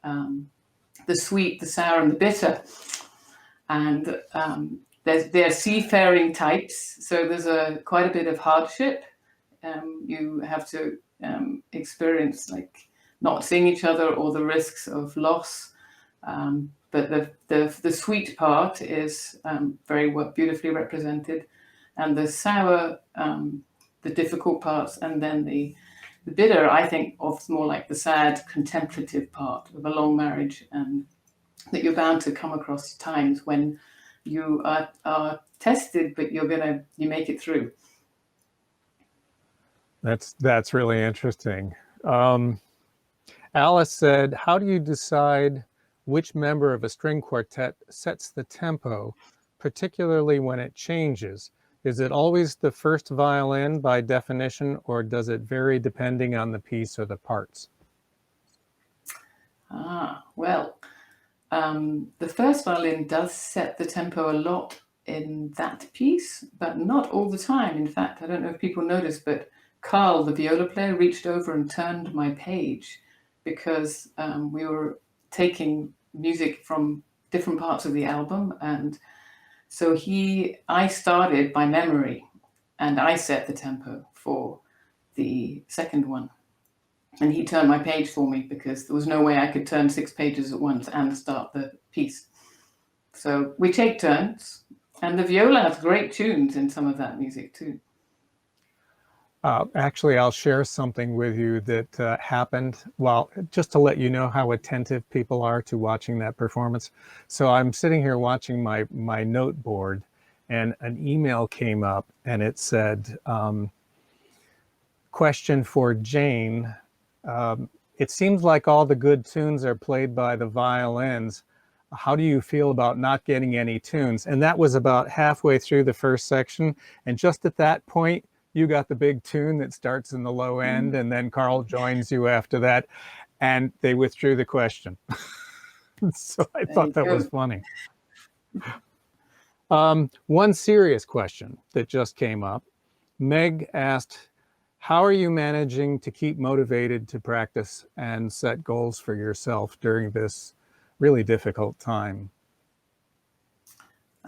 the sweet, the sour, and the bitter. And they're seafaring types, so there's quite a bit of hardship. You have to experience like not seeing each other or the risks of loss. But the sweet part is very beautifully represented, and the sour, the difficult parts, and then the bitter, I think, of more like the sad contemplative part of a long marriage, and that you're bound to come across times when you are tested, but you make it through. That's really interesting. Alice said, how do you decide which member of a string quartet sets the tempo, particularly when it changes? Is it always the first violin by definition, or does it vary depending on the piece or the parts? Well, The first violin does set the tempo a lot in that piece, but not all the time. In fact, I don't know if people noticed, but Carl, the viola player, reached over and turned my page because we were taking music from different parts of the album. And so I started by memory and I set the tempo for the second one. And he turned my page for me because there was no way I could turn 6 pages at once and start the piece. So we take turns, and the viola has great tunes in some of that music too. Actually, I'll share something with you that happened. Well, just to let you know how attentive people are to watching that performance. So I'm sitting here watching my note board, and an email came up, and it said, question for Jane. It seems like all the good tunes are played by the violins. How do you feel about not getting any tunes? And that was about halfway through the first section. And just at that point, you got the big tune that starts in the low end, and then Carl joins you after that, and they withdrew the question. So I thought that was funny. One serious question that just came up. Meg asked, how are you managing to keep motivated to practice and set goals for yourself during this really difficult time?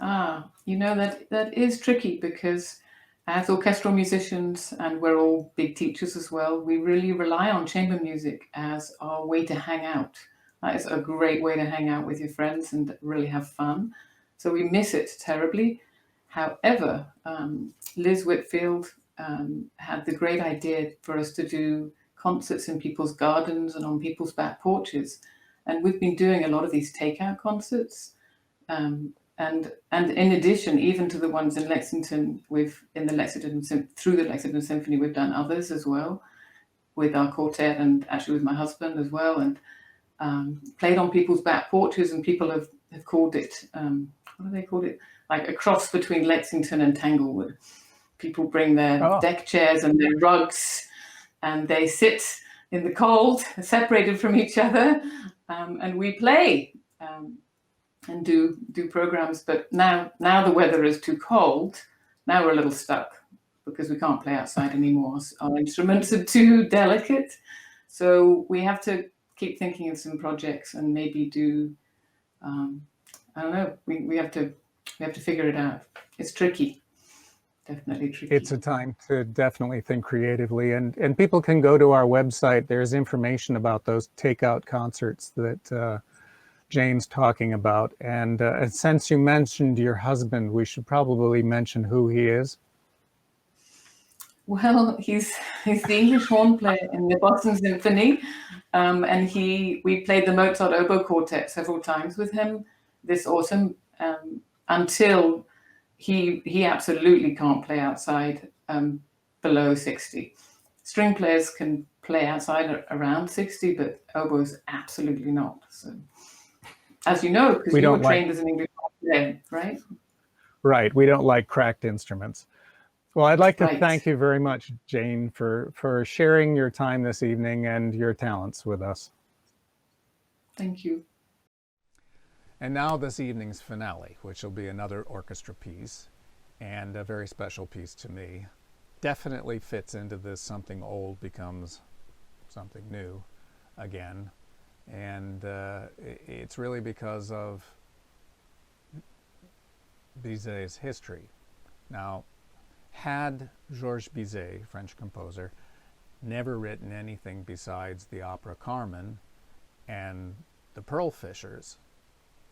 You know, that is tricky because as orchestral musicians, and we're all big teachers as well, we really rely on chamber music as our way to hang out. That is a great way to hang out with your friends and really have fun. So we miss it terribly. However, Liz Whitfield had the great idea for us to do concerts in people's gardens and on people's back porches. And we've been doing a lot of these takeout concerts. And in addition, even to the ones in Lexington, through the Lexington Symphony, we've done others as well with our quartet and actually with my husband as well, and played on people's back porches, and people have called it, what do they call it? Like a cross between Lexington and Tanglewood. People bring their deck chairs and their rugs, and they sit in the cold, separated from each other, and we play and do programs. But now the weather is too cold. Now we're a little stuck because we can't play outside anymore. Our instruments are too delicate, so we have to keep thinking of some projects and maybe do. I don't know. We have to figure it out. It's tricky. Definitely tricky. It's a time to definitely think creatively, and people can go to our website. There's information about those takeout concerts that Jane's talking about. And since you mentioned your husband, we should probably mention who he is. Well, he's the English horn player in the Boston Symphony, and we played the Mozart oboe quartet several times with him this autumn, until he absolutely can't play outside below 60. String players can play outside around 60, but oboes absolutely not. So, as you know, because you were trained as an English player, right? Right. We don't like cracked instruments. Well, I'd like to thank you very much, Jane, for sharing your time this evening and your talents with us. Thank you. And now this evening's finale, which will be another orchestra piece and a very special piece to me. Definitely fits into this something old becomes something new again. And it's really because of Bizet's history. Now, had Georges Bizet, French composer, never written anything besides the opera Carmen and the Pearl Fishers,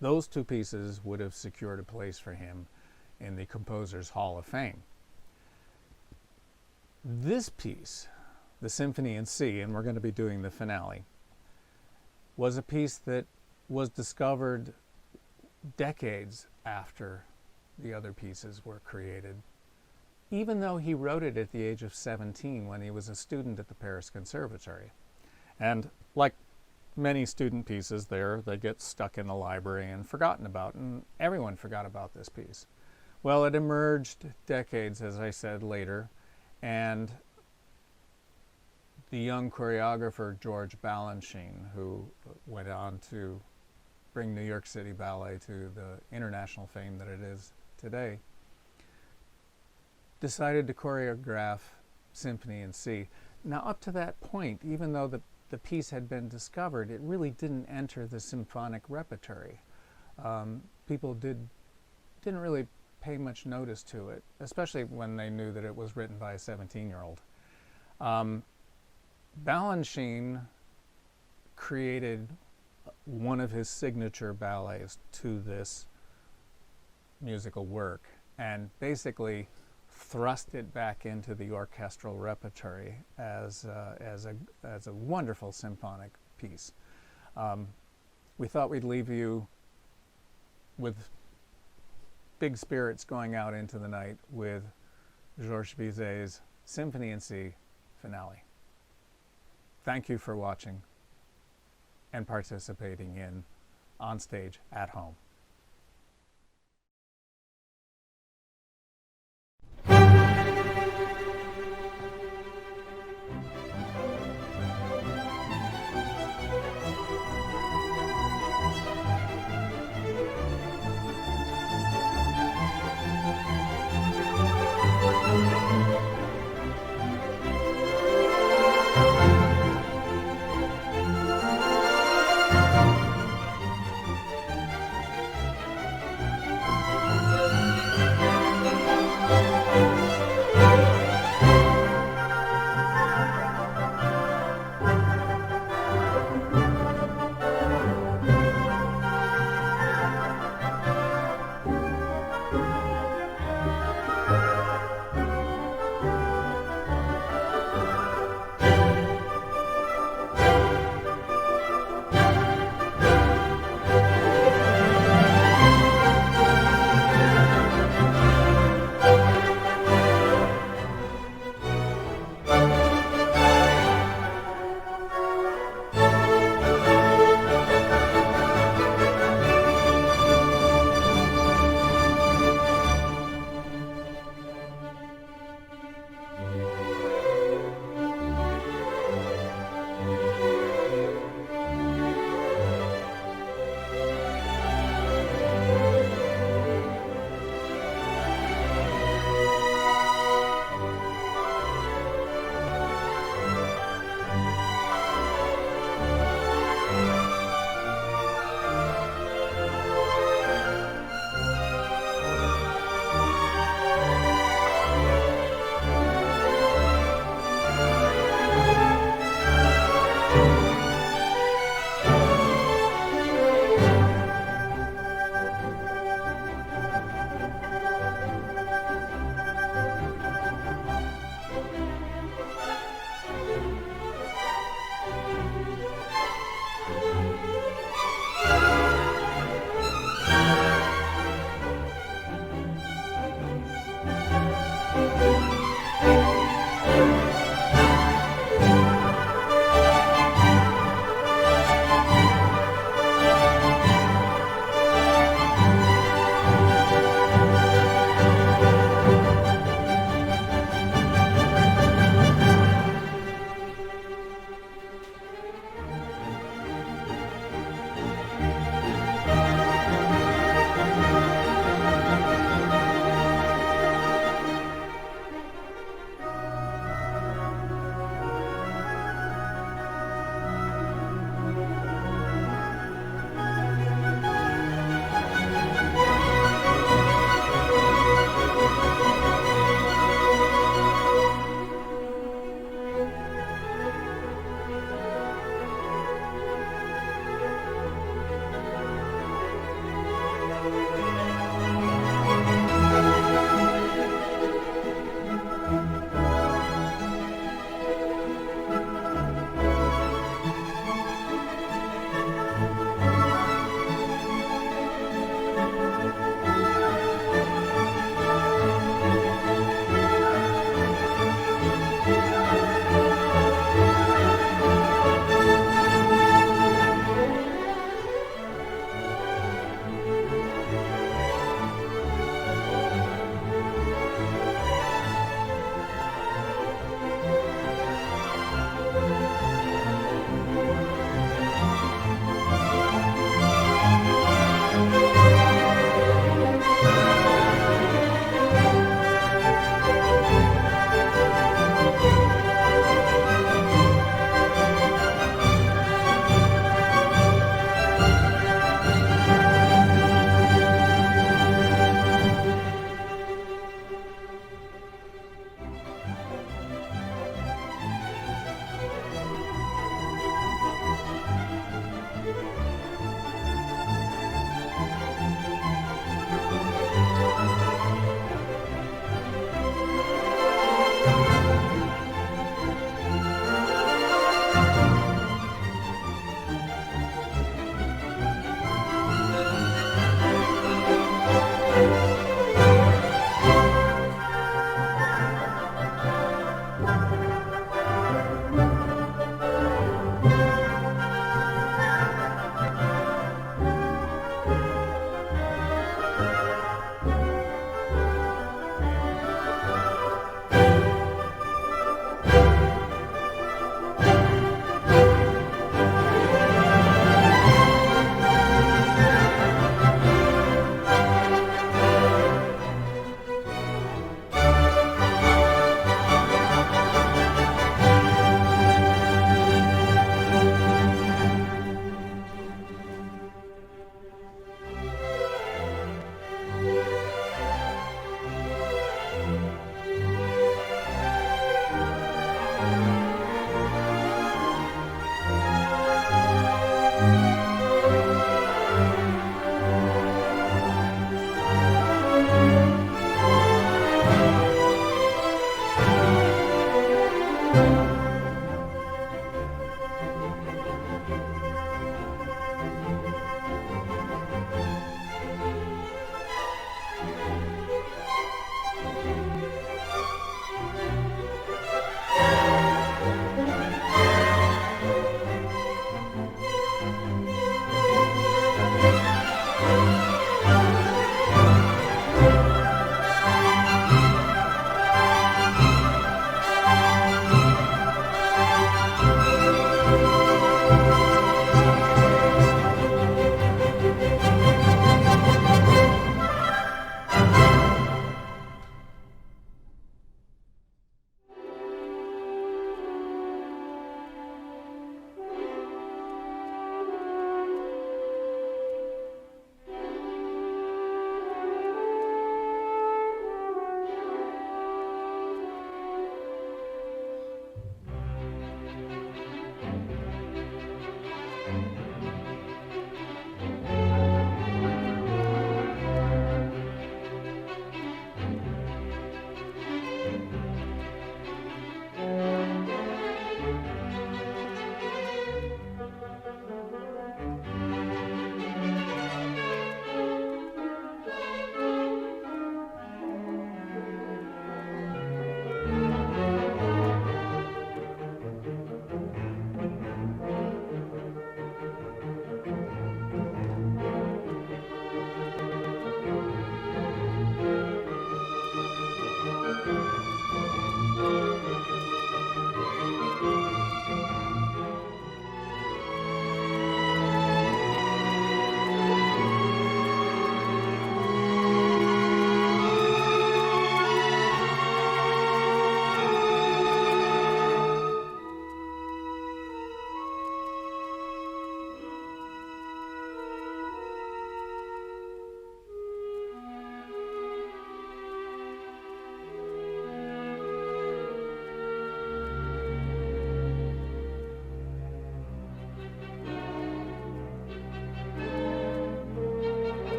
those two pieces would have secured a place for him in the Composers Hall of Fame. This piece, the Symphony in C, and we're going to be doing the finale, was a piece that was discovered decades after the other pieces were created, even though he wrote it at the age of 17 when he was a student at the Paris Conservatory. And like many student pieces there, they get stuck in the library and forgotten about, and everyone forgot about this piece. Well, it emerged decades, as I said, later, and the young choreographer George Balanchine, who went on to bring New York City Ballet to the international fame that it is today, decided to choreograph Symphony in C. Now, up to that point, even though the piece had been discovered, it really didn't enter the symphonic repertory. People didn't really pay much notice to it, especially when they knew that it was written by a 17-year-old. Balanchine created one of his signature ballets to this musical work and basically thrust it back into the orchestral repertory as a wonderful symphonic piece. We thought we'd leave you with big spirits going out into the night with Georges Bizet's Symphony in C finale. Thank you for watching and participating in On Stage at Home.